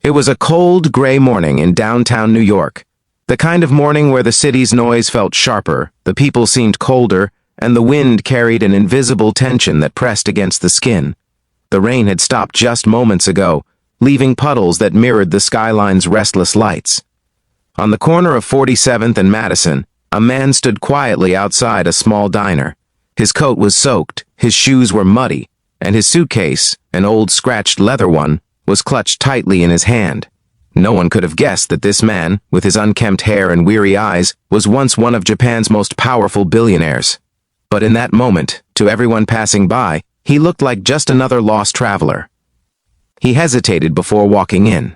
It was a cold, gray morning in downtown New York. The kind of morning where the city's noise felt sharper, the people seemed colder, and the wind carried an invisible tension that pressed against the skin. The rain had stopped just moments ago, leaving puddles that mirrored the skyline's restless lights. On the corner of 47th and Madison, a man stood quietly outside a small diner. His coat was soaked, his shoes were muddy, and his suitcase, an old scratched leather one, was clutched tightly in his hand. No one could have guessed that this man, with his unkempt hair and weary eyes, was once one of Japan's most powerful billionaires. But in that moment, to everyone passing by, he looked like just another lost traveler. He hesitated before walking in.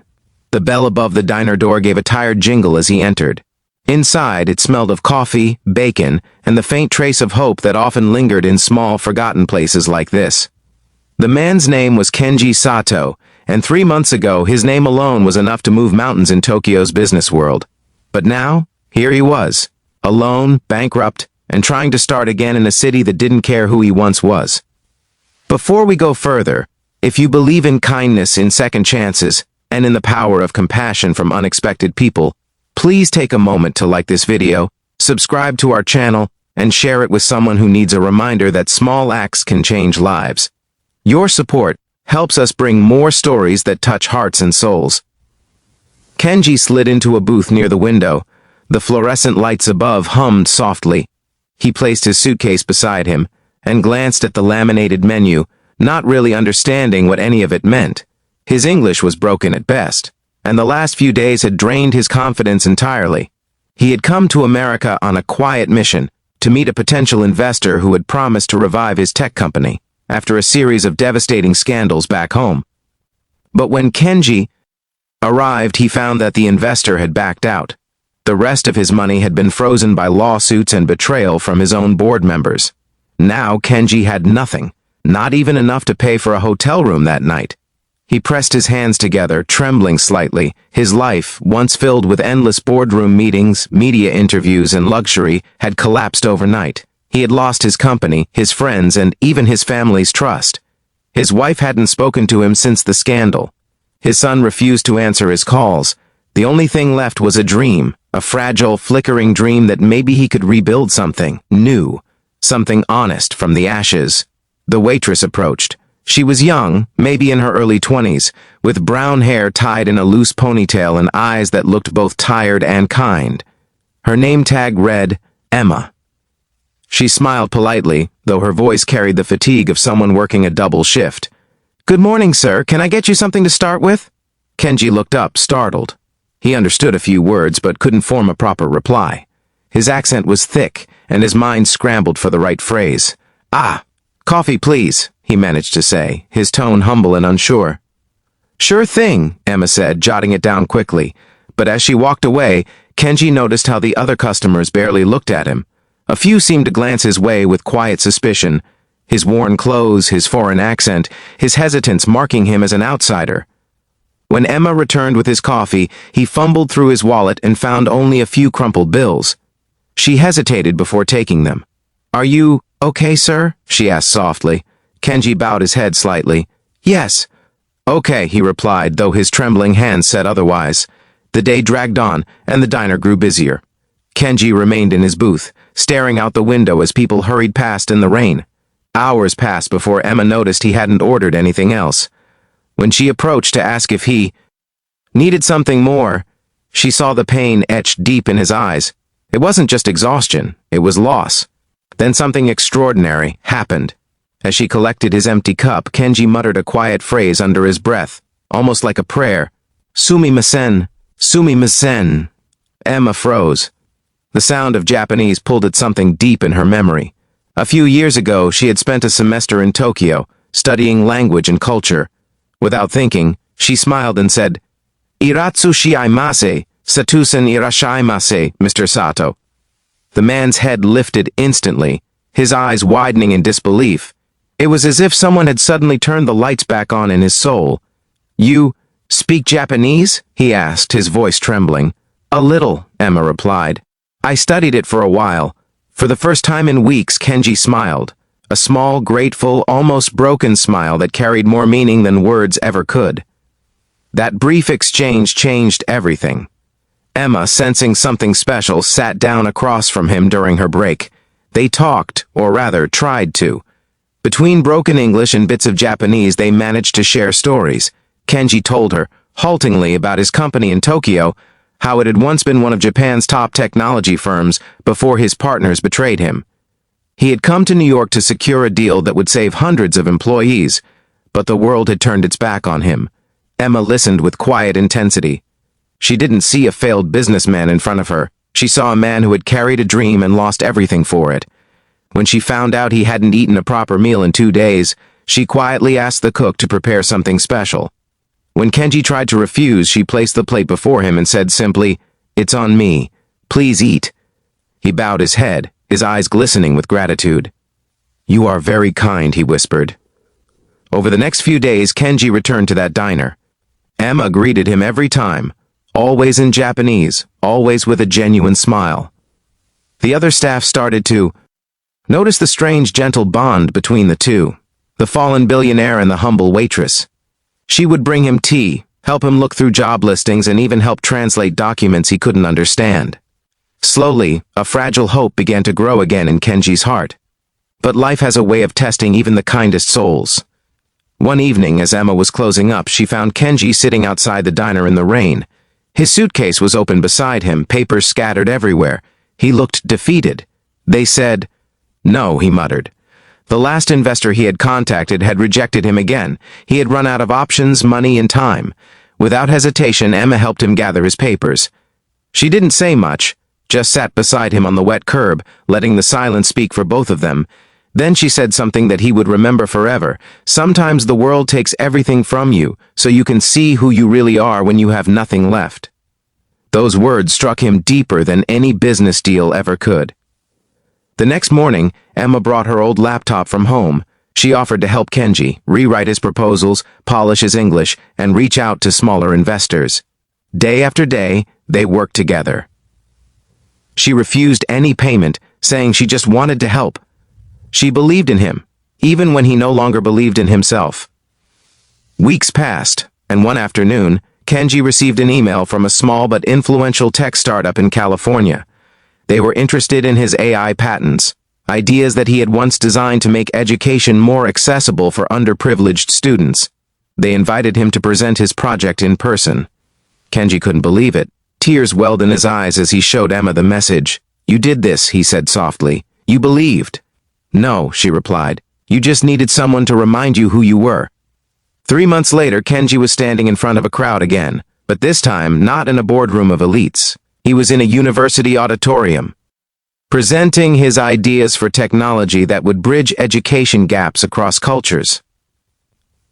The bell above the diner door gave a tired jingle as he entered. Inside, it smelled of coffee, bacon, and the faint trace of hope that often lingered in small, forgotten places like this. The man's name was Kenji Sato, and 3 months ago his name alone was enough to move mountains in Tokyo's business world. But now, here he was, alone, bankrupt, and trying to start again in a city that didn't care who he once was. Before we go further, if you believe in kindness, in second chances, and in the power of compassion from unexpected people, please take a moment to like this video, subscribe to our channel, and share it with someone who needs a reminder that small acts can change lives. Your support helps us bring more stories that touch hearts and souls. Kenji slid into a booth near the window. The fluorescent lights above hummed softly. He placed his suitcase beside him and glanced at the laminated menu, not really understanding what any of it meant. His English was broken at best, and the last few days had drained his confidence entirely. He had come to America on a quiet mission to meet a potential investor who had promised to revive his tech company after a series of devastating scandals back home. But when Kenji arrived, he found that the investor had backed out. The rest of his money had been frozen by lawsuits and betrayal from his own board members. Now Kenji had nothing, not even enough to pay for a hotel room that night. He pressed his hands together, trembling slightly. His life, once filled with endless boardroom meetings, media interviews, and luxury, had collapsed overnight. He had lost his company, his friends, and even his family's trust. His wife hadn't spoken to him since the scandal. His son refused to answer his calls. The only thing left was a dream, a fragile, flickering dream that maybe he could rebuild something new, something honest from the ashes. The waitress approached. She was young, maybe in her early 20s, with brown hair tied in a loose ponytail and eyes that looked both tired and kind. Her name tag read, Emma. She smiled politely, though her voice carried the fatigue of someone working a double shift. "Good morning, sir. Can I get you something to start with?" Kenji looked up, startled. He understood a few words, but couldn't form a proper reply. His accent was thick, and his mind scrambled for the right phrase. "Ah, coffee, please," he managed to say, his tone humble and unsure. "Sure thing," Emma said, jotting it down quickly. But as she walked away, Kenji noticed how the other customers barely looked at him. A few seemed to glance his way with quiet suspicion, his worn clothes, his foreign accent, his hesitance marking him as an outsider. When Emma returned with his coffee, he fumbled through his wallet and found only a few crumpled bills. She hesitated before taking them. "Are you okay, sir?" she asked softly. Kenji bowed his head slightly. "Yes." "Okay," he replied, though his trembling hands said otherwise. The day dragged on, and the diner grew busier. Kenji remained in his booth, staring out the window as people hurried past in the rain. Hours passed before Emma noticed he hadn't ordered anything else. When she approached to ask if he needed something more, she saw the pain etched deep in his eyes. It wasn't just exhaustion, it was loss. Then something extraordinary happened. As she collected his empty cup, Kenji muttered a quiet phrase under his breath, almost like a prayer. "Sumimasen, sumimasen." Emma froze. The sound of Japanese pulled at something deep in her memory. A few years ago, she had spent a semester in Tokyo, studying language and culture. Without thinking, she smiled and said, "Iratsu shimasu, satusen irashaimase, Mr. Sato." The man's head lifted instantly, his eyes widening in disbelief. It was as if someone had suddenly turned the lights back on in his soul. "You speak Japanese?" he asked, his voice trembling. "A little," Emma replied. "I studied it for a while." For the first time in weeks, Kenji smiled. A small, grateful, almost broken smile that carried more meaning than words ever could. That brief exchange changed everything. Emma, sensing something special, sat down across from him during her break. They talked, or rather, tried to. Between broken English and bits of Japanese, they managed to share stories. Kenji told her, haltingly, about his company in Tokyo, how it had once been one of Japan's top technology firms before his partners betrayed him. He had come to New York to secure a deal that would save hundreds of employees, but the world had turned its back on him. Emma listened with quiet intensity. She didn't see a failed businessman in front of her. She saw a man who had carried a dream and lost everything for it. When she found out he hadn't eaten a proper meal in 2 days, she quietly asked the cook to prepare something special. When Kenji tried to refuse, she placed the plate before him and said simply, "It's on me. Please eat." He bowed his head, his eyes glistening with gratitude. "You are very kind," he whispered. Over the next few days, Kenji returned to that diner. Emma greeted him every time, always in Japanese, always with a genuine smile. The other staff started to notice the strange, gentle bond between the two, the fallen billionaire and the humble waitress. She would bring him tea, help him look through job listings, and even help translate documents he couldn't understand. Slowly, a fragile hope began to grow again in Kenji's heart. But life has a way of testing even the kindest souls. One evening, as Emma was closing up, she found Kenji sitting outside the diner in the rain. His suitcase was open beside him, papers scattered everywhere. He looked defeated. They said, "No," he muttered. The last investor he had contacted had rejected him again. He had run out of options, money, and time. Without hesitation, Emma helped him gather his papers. She didn't say much, just sat beside him on the wet curb, letting the silence speak for both of them. Then she said something that he would remember forever. "Sometimes the world takes everything from you, so you can see who you really are when you have nothing left." Those words struck him deeper than any business deal ever could. The next morning, Emma brought her old laptop from home. She offered to help Kenji rewrite his proposals, polish his English, and reach out to smaller investors. Day after day, they worked together. She refused any payment, saying she just wanted to help. She believed in him, even when he no longer believed in himself. Weeks passed, and one afternoon, Kenji received an email from a small but influential tech startup in California. They were interested in his AI patents, ideas that he had once designed to make education more accessible for underprivileged students. They invited him to present his project in person. Kenji couldn't believe it. Tears welled in his eyes as he showed Emma the message. "You did this," he said softly. "You believed." "No," she replied. "You just needed someone to remind you who you were." 3 months later, Kenji was standing in front of a crowd again, but this time not in a boardroom of elites. He was in a university auditorium, presenting his ideas for technology that would bridge education gaps across cultures.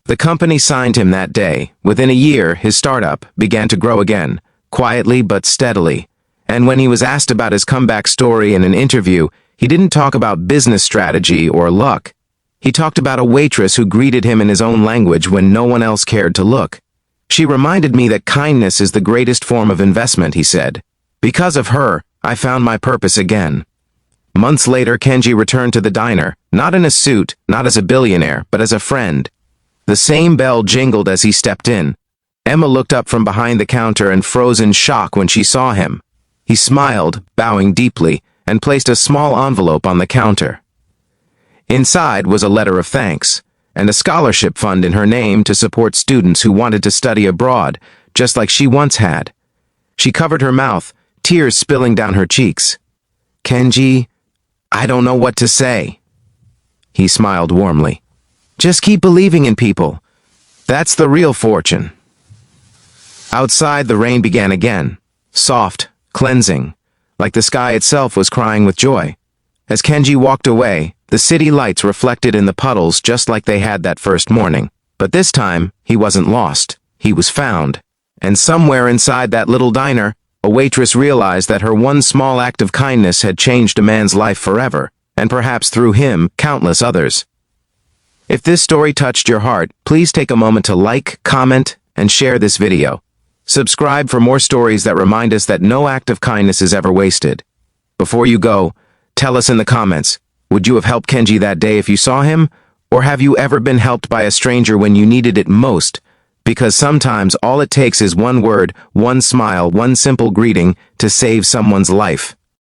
The company signed him that day. Within a year, his startup began to grow again, quietly but steadily. And when he was asked about his comeback story in an interview, he didn't talk about business strategy or luck. He talked about a waitress who greeted him in his own language when no one else cared to look. "She reminded me that kindness is the greatest form of investment," he said. "Because of her, I found my purpose again." Months later, Kenji returned to the diner, not in a suit, not as a billionaire, but as a friend. The same bell jingled as he stepped in. Emma looked up from behind the counter and froze in shock when she saw him. He smiled, bowing deeply, and placed a small envelope on the counter. Inside was a letter of thanks, and a scholarship fund in her name to support students who wanted to study abroad, just like she once had. She covered her mouth, tears spilling down her cheeks. "Kenji, I don't know what to say." He smiled warmly. "Just keep believing in people. That's the real fortune." Outside, the rain began again, soft, cleansing, like the sky itself was crying with joy. As Kenji walked away, the city lights reflected in the puddles just like they had that first morning. But this time, he wasn't lost. He was found. And somewhere inside that little diner, a waitress realized that her one small act of kindness had changed a man's life forever, and perhaps through him, countless others. If this story touched your heart, please take a moment to like, comment, and share this video. Subscribe for more stories that remind us that no act of kindness is ever wasted. Before you go, tell us in the comments, would you have helped Kenji that day if you saw him? Or have you ever been helped by a stranger when you needed it most? Because sometimes all it takes is one word, one smile, one simple greeting to save someone's life.